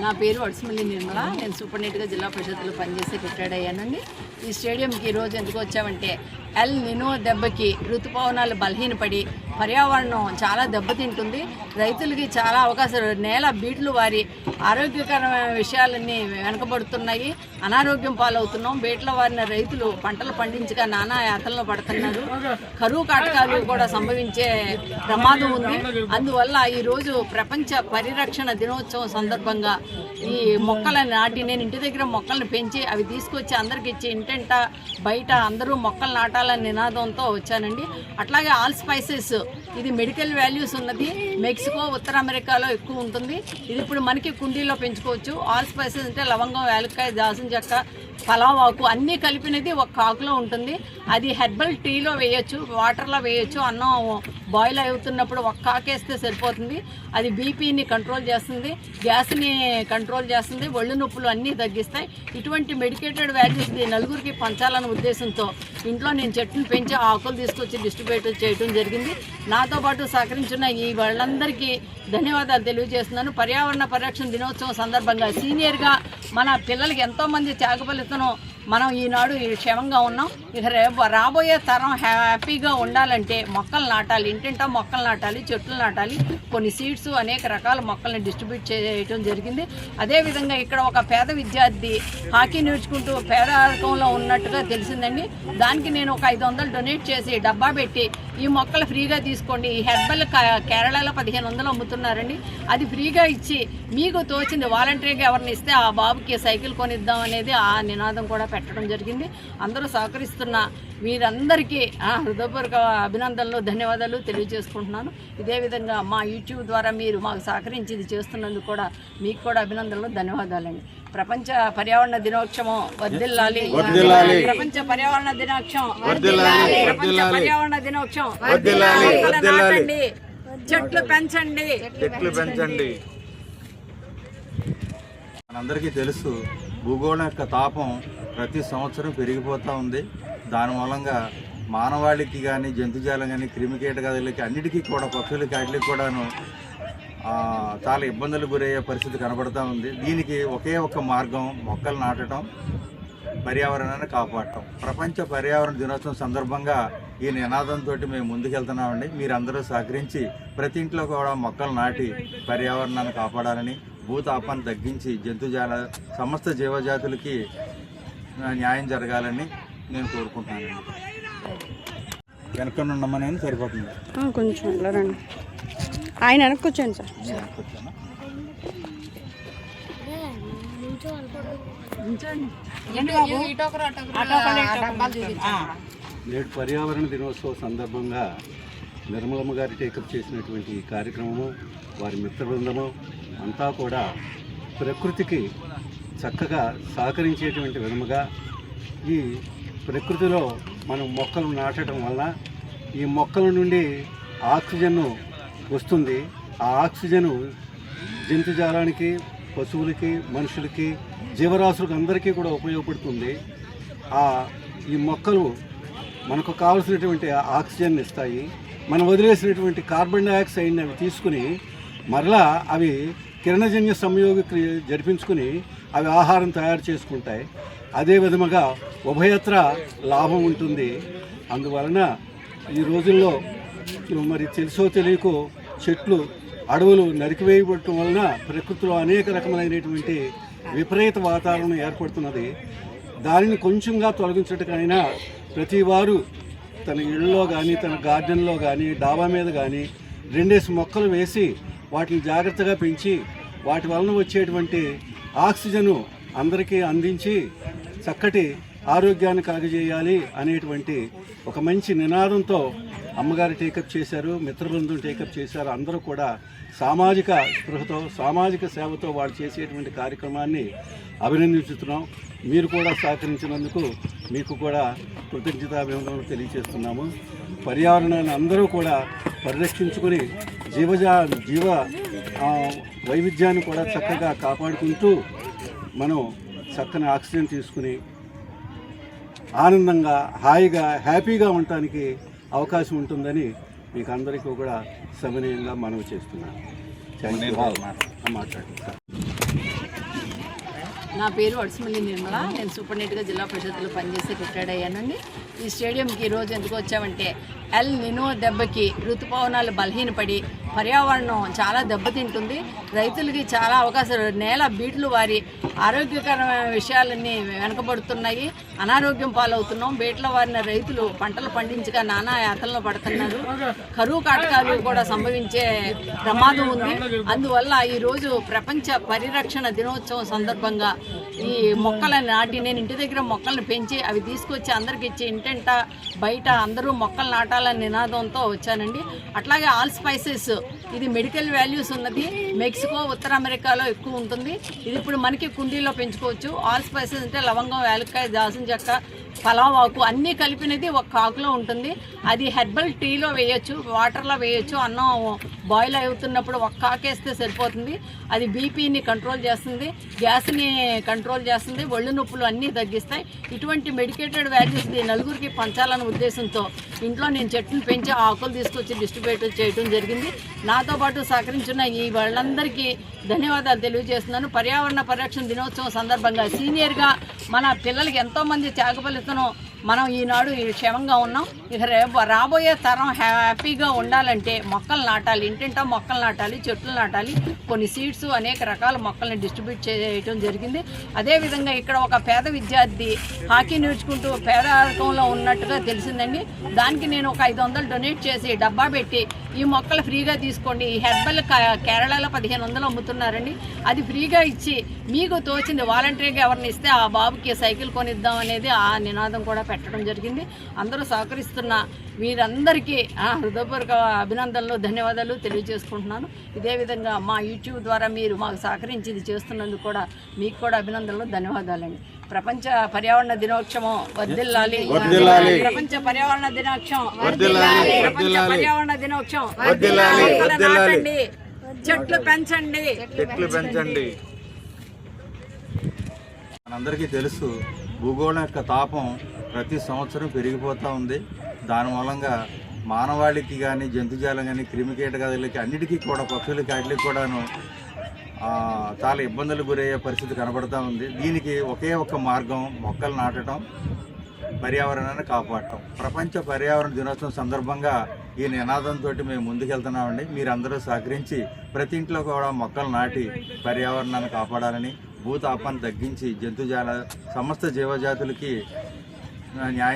నా పేరు వడ్స్మల్లి నిర్మల. నేను సూపరింటెండెంట్గా జిల్లా పరిషత్తులో పనిచేసి రిటైర్డ్ అయ్యానండి. ఈ స్టేడియంకి ఈరోజు ఎందుకు వచ్చామంటే ఎల్ నినో దెబ్బకి ఋతుపవనాలు బలహీనపడి పర్యావరణం చాలా దెబ్బతింటుంది. రైతులకి చాలా అవకాశాలు, నేల బీట్లు వారి ఆరోగ్యకరమైన విషయాలన్నీ వెనకబడుతున్నాయి. అనారోగ్యం పాలవుతున్నాం. బీట్ల వారిన రైతులు పంటలు పండించక నానా యాతనలో పడుతున్నారు. కరువు కాటకాలు కూడా సంభవించే ప్రమాదం ఉంది. అందువల్ల ఈరోజు ప్రపంచ పరిరక్షణ దినోత్సవం సందర్భంగా ఈ మొక్కలను నాటి, నేను ఇంటి దగ్గర మొక్కలను పెంచి అవి తీసుకొచ్చి అందరికి ఇచ్చి ఇంటింట బయట అందరూ మొక్కలు నాటాలనే నినాదంతో వచ్చానండి. అట్లాగే ఆల్ స్పైసెస్, ఇది మెడికల్ వాల్యూస్ ఉన్నది. మెక్సికో, ఉత్తర అమెరికాలో ఎక్కువ ఉంటుంది. ఇది ఇప్పుడు మనకి కుండీలో పెంచుకోవచ్చు. ఆల్ స్పైసెస్ అంటే లవంగం, యాలక్కాయ, దాల్చిన చెక్క, పలావాకు అన్నీ కలిపినది ఒక ఆకులో ఉంటుంది. అది హెర్బల్ టీలో వేయచ్చు, వాటర్లో వేయచ్చు. అన్నం బాయిల్ అవుతున్నప్పుడు ఒక్క ఆకేస్తే సరిపోతుంది. అది బీపీని కంట్రోల్ చేస్తుంది, గ్యాస్ని కంట్రోల్ చేస్తుంది, ఒళ్ళు నొప్పులు అన్నీ తగ్గిస్తాయి. ఇటువంటి మెడికేటెడ్ వాల్యూస్ నలుగురికి పంచాలన్న ఉద్దేశంతో ఇంట్లో నేను చెట్టును పెంచి ఆకులు తీసుకొచ్చి డిస్ట్రిబ్యూట్ చేయడం జరిగింది. నాతో పాటు సహకరించిన ఈ వాళ్ళందరికీ ధన్యవాదాలు తెలియజేస్తున్నాను. పర్యావరణ పరిరక్షణ దినోత్సవం సందర్భంగా సీనియర్గా మన పిల్లలకి ఎంతోమంది త్యాగఫలితం మనం ఈనాడు క్షేమంగా ఉన్నాం. ఇక రాబోయే తరం హ్యాపీగా ఉండాలంటే మొక్కలు నాటాలి, ఇంటింటా మొక్కలు నాటాలి, చెట్లు నాటాలి. కొన్ని సీడ్స్, అనేక రకాల మొక్కల్ని డిస్ట్రిబ్యూట్ చేయడం జరిగింది. అదేవిధంగా ఇక్కడ ఒక పేద విద్యార్థి హాకీ నేర్చుకుంటూ పేదరికంలో ఉన్నట్టుగా తెలిసిందండి. దానికి నేను ఒక 500 డొనేట్ చేసి డబ్బా పెట్టి ఈ మొక్కలు ఫ్రీగా తీసుకోండి. ఈ హెర్బల్ కేరళలో 1500 అమ్ముతున్నారండి. అది ఫ్రీగా ఇచ్చి మీకు తోచింది వాలంటరీగా ఎవరిని ఇస్తే ఆ బాబుకి సైకిల్ కొనిద్దాం అనేది ఆ నినాదం కూడా పెట్టడం జరిగింది. అందరూ సహకరిస్తున్న వీరందరికీ హృదయపూర్వక అభినందనలు, ధన్యవాదాలు తెలియజేసుకుంటున్నాను. ఇదే విధంగా మా యూట్యూబ్ ద్వారా మీరు మాకు సహకరించి ఇది చేస్తున్నందుకు కూడా మీకు కూడా అభినందనలు, ధన్యవాదాలండి. ప్రపంచ పర్యావరణ దినోత్సవం వర్ధిల్లాలి. ప్రపంచ పర్యావరణ దినోత్సవం వర్ధిల్లాలి. ప్రపంచ పర్యావరణ దినోత్సవం వర్ధిల్లాలి. చెట్లు పెంచండి, చెట్లు పెంచండి. మనందరికీ తెలుసు, భూగోళం యొక్క తాపం ప్రతి సంవత్సరం పెరిగిపోతూ ఉంది. దాని మూలంగా మానవాళికి కానీ, జంతుజాలం కానీ, క్రిమికీటకాదులకి అన్నిటికీ కూడా, పక్షులకి వాటికి కూడాను చాలా ఇబ్బందులు గురయ్యే పరిస్థితి కనబడుతూ ఉంది. దీనికి ఒకే ఒక్క మార్గం మొక్కలు నాటడం, పర్యావరణాన్ని కాపాడటం. ప్రపంచ పర్యావరణ దినోత్సవం సందర్భంగా ఈ నినాదంతో మేము ముందుకెళ్తున్నామండి. మీరందరూ సహకరించి ప్రతి ఇంట్లో కూడా మొక్కలు నాటి పర్యావరణాన్ని కాపాడాలని, భూతాపాన్ని తగ్గించి జంతుజాల సమస్త జీవజాతులకి న్యాయం జరగాలని నేను కోరుకుంటున్నాను. వెనక ఉండమని సరిపోతుంది. కొంచెం వెళ్ళరండి, ఆయన వెనక్కి వచ్చాను సార్. నేడు పర్యావరణ దినోత్సవం సందర్భంగా నిర్మలమ్మ గారి టేకప్ చేసినటువంటి ఈ కార్యక్రమము, వారి మిత్ర బృందము అంతా కూడా ప్రకృతికి చక్కగా సహకరించేటువంటి విధముగా ఈ ప్రకృతిలో మనం మొక్కలు నాటడం వల్ల ఈ మొక్కల నుండి ఆక్సిజన్ వస్తుంది. ఆ ఆక్సిజను జంతుజాలానికి, పశువులకి, మనుషులకి, జీవరాశులకు అందరికీ కూడా ఉపయోగపడుతుంది. ఈ మొక్కలు మనకు కావలసినటువంటి ఆక్సిజన్ ఇస్తాయి. మనం వదిలేసినటువంటి కార్బన్ డైఆక్సైడ్ని అవి తీసుకుని మరలా అవి కిరణజన్య సంయోగ క్రియ జరిపించుకుని అవి ఆహారం తయారు చేసుకుంటాయి. అదే విధముగా ఉభయత్ర లాభం ఉంటుంది. అందువలన ఈ రోజుల్లో మరి తెలుసో తెలియకో చెట్లు, అడవులు నరికివేయబడటం వలన ప్రకృతిలో అనేక రకములైనటువంటి విపరీత వాతావరణం ఏర్పడుతున్నది. దానిని కొంచెంగా తొలగించడానికైనా ప్రతి వారు తన ఇళ్ళలో కానీ, తన గార్డెన్లో కానీ, డాబా మీద కానీ 2 మొక్కలు వేసి వాటిని జాగ్రత్తగా పెంచి వాటి వలన వచ్చేటువంటి ఆక్సిజను అందరికీ అందించి చక్కటి ఆరోగ్యాన్ని కలగజేయాలి అనేటువంటి ఒక మంచి నినాదంతో అమ్మగారు టేకప్ చేశారు, మిత్రబృందం టేకప్ చేశారు. అందరూ కూడా సామాజిక స్పృహతో, సామాజిక సేవతో వాళ్ళు చేసేటువంటి కార్యక్రమాన్ని అభినందించుతున్నాం. మీరు కూడా సహకరించినందుకు మీకు కూడా కృతజ్ఞతాభివందనలు తెలియజేస్తున్నాము. పర్యావరణాన్ని అందరూ కూడా పరిరక్షించుకొని జీవ వైవిధ్యాన్ని కూడా చక్కగా కాపాడుకుంటూ మనం చక్కని ఆక్సిజన్ తీసుకుని ఆనందంగా, హాయిగా, హ్యాపీగా ఉండటానికి అవకాశం ఉంటుందని మీకు అందరికీ కూడా సవినయంగా మనవి చేస్తున్నాను. Thank you. మాట్లాడండి. నా పేరు వడ్స్మల్లి నిర్మల. నేను సూపరింటెండెంట్గా జిల్లా పరిషత్తులో పనిచేసి రిటైర్డ్ అయ్యానండి. ఈ స్టేడియంకి ఈరోజు ఎందుకు వచ్చామంటే ఎల్ నినో దెబ్బకి ఋతుపవనాలు బలహీనపడి పర్యావరణం చాలా దెబ్బతింటుంది. రైతులకి చాలా అవకాశాలు, నేల బీట్లు వారి ఆరోగ్యకరమైన విషయాలన్నీ వెనకబడుతున్నాయి. అనారోగ్యం పాలవుతున్నాం. బీట్ల వారిన రైతులు పంటలు పండించగా నానా యాతనలో పడుతున్నారు. కరువు కాటకాలు కూడా సంభవించే ప్రమాదం ఉంది. అందువల్ల ఈరోజు ప్రపంచ పరిరక్షణ దినోత్సవం సందర్భంగా ఈ మొక్కలను నాటి, నేను ఇంటి దగ్గర మొక్కలను పెంచి అవి తీసుకొచ్చి అందరికి ఇచ్చి ఇంటింట బయట అందరూ మొక్కలు నాటాలనే నినాదంతో వచ్చానండి. అట్లాగే ఆల్ స్పైసెస్, ఇది మెడికల్ వాల్యూస్ ఉన్నది. మెక్సికో, ఉత్తర అమెరికాలో ఎక్కువ ఉంటుంది. ఇది ఇప్పుడు మనకి కుండీలో పెంచుకోవచ్చు. ఆల్ స్పైసెస్ అంటే లవంగం, యాలక్కాయ, దాల్చిన చెక్క, పలావ్ ఆకు అన్నీ కలిపినది ఒక ఆకులో ఉంటుంది. అది హెర్బల్ టీలో వేయచ్చు, వాటర్లో వేయచ్చు. అన్నం బాయిల్ అవుతున్నప్పుడు ఒక ఆకేస్తే సరిపోతుంది. అది బీపీని కంట్రోల్ చేస్తుంది, గ్యాస్ని కంట్రోల్ చేస్తుంది, ఒళ్ళు నొప్పులు అన్నీ తగ్గిస్తాయి. ఇటువంటి మెడికేటెడ్ వాల్యూస్ నలుగురికి పంచాలనే ఉద్దేశంతో ఇంట్లో నేను చెట్టును పెంచి ఆకులు తీసుకొచ్చి డిస్ట్రిబ్యూట్ చేయడం జరిగింది. నాతో పాటు సహకరించిన ఈ వాళ్ళందరికీ ధన్యవాదాలు తెలియజేస్తున్నాను. పర్యావరణ పరిరక్షణ దినోత్సవం సందర్భంగా సీనియర్గా మన పిల్లలకి ఎంతోమంది త్యాగఫలితం మనం ఈనాడు క్షేమంగా ఉన్నాం. ఇక రాబోయే తరం హ్యాపీగా ఉండాలంటే మొక్కలు నాటాలి, ఇంటింటా మొక్కలు నాటాలి, చెట్లు నాటాలి. కొన్ని సీడ్స్, అనేక రకాల మొక్కల్ని డిస్ట్రిబ్యూట్ చేయడం జరిగింది. అదేవిధంగా ఇక్కడ ఒక పేద విద్యార్థి హాకీ నేర్చుకుంటూ పేదరికంలో ఉన్నట్టుగా తెలిసిందండి. దానికి నేను ఒక 500 డొనేట్ చేసి డబ్బా పెట్టి ఈ మొక్కలు ఫ్రీగా తీసుకోండి. ఈ హెర్బల్ కేరళలో 1500 అమ్ముతున్నారండి. అది ఫ్రీగా ఇచ్చి మీకు తోచింది వాలంటరీగా ఎవరిని ఇస్తే ఆ బాబుకి సైకిల్ కొనిద్దాం అనేది ఆ నినాదం కూడా పెట్టడం జరిగింది. అందరూ సహకరిస్తున్న వీరందరికీ హృదయపూర్వక అభినందనలు, ధన్యవాదాలు తెలియజేసుకుంటున్నాను. ఇదే విధంగా మా యూట్యూబ్ ద్వారా మీరు మాకు సహకరించి ఇది చేస్తున్నందుకు కూడా మీకు కూడా అభినందనలు, ధన్యవాదాలండి. ప్రపంచ పర్యావరణ దినోత్సవం వర్ధిల్లాలి. ప్రపంచ పర్యావరణ దినోత్సవం వర్ధిల్లాలి. ప్రపంచ పర్యావరణ దినోత్సవం వర్ధిల్లాలి. నాటండి, చెట్లు పెంచండి, చెట్లు పెంచండి. మనందరికీ తెలుసు, భూగోళం యొక్క తాపం ప్రతి సంవత్సరం పెరిగిపోతూ ఉంది. దాని మూలంగా మానవాళికి కానీ, జంతుజాలం కానీ, క్రిమికీటకాదులకి అన్నిటికీ కూడా, పక్షులకి వాటికి కూడాను చాలా ఇబ్బందులు గురయ్యే పరిస్థితి కనబడుతూ ఉంది. దీనికి ఒకే ఒక్క మార్గం మొక్కలు నాటడం, పర్యావరణాన్ని కాపాడటం. ప్రపంచ పర్యావరణ దినోత్సవం సందర్భంగా ఈ నినాదంతో మేము ముందుకెళ్తున్నామండి. మీరందరూ సహకరించి ప్రతి ఇంట్లో కూడా మొక్కలు నాటి పర్యావరణాన్ని కాపాడాలని, భూతాపాన్ని తగ్గించి జంతుజాల సమస్త జీవజాతులకి న్యాయం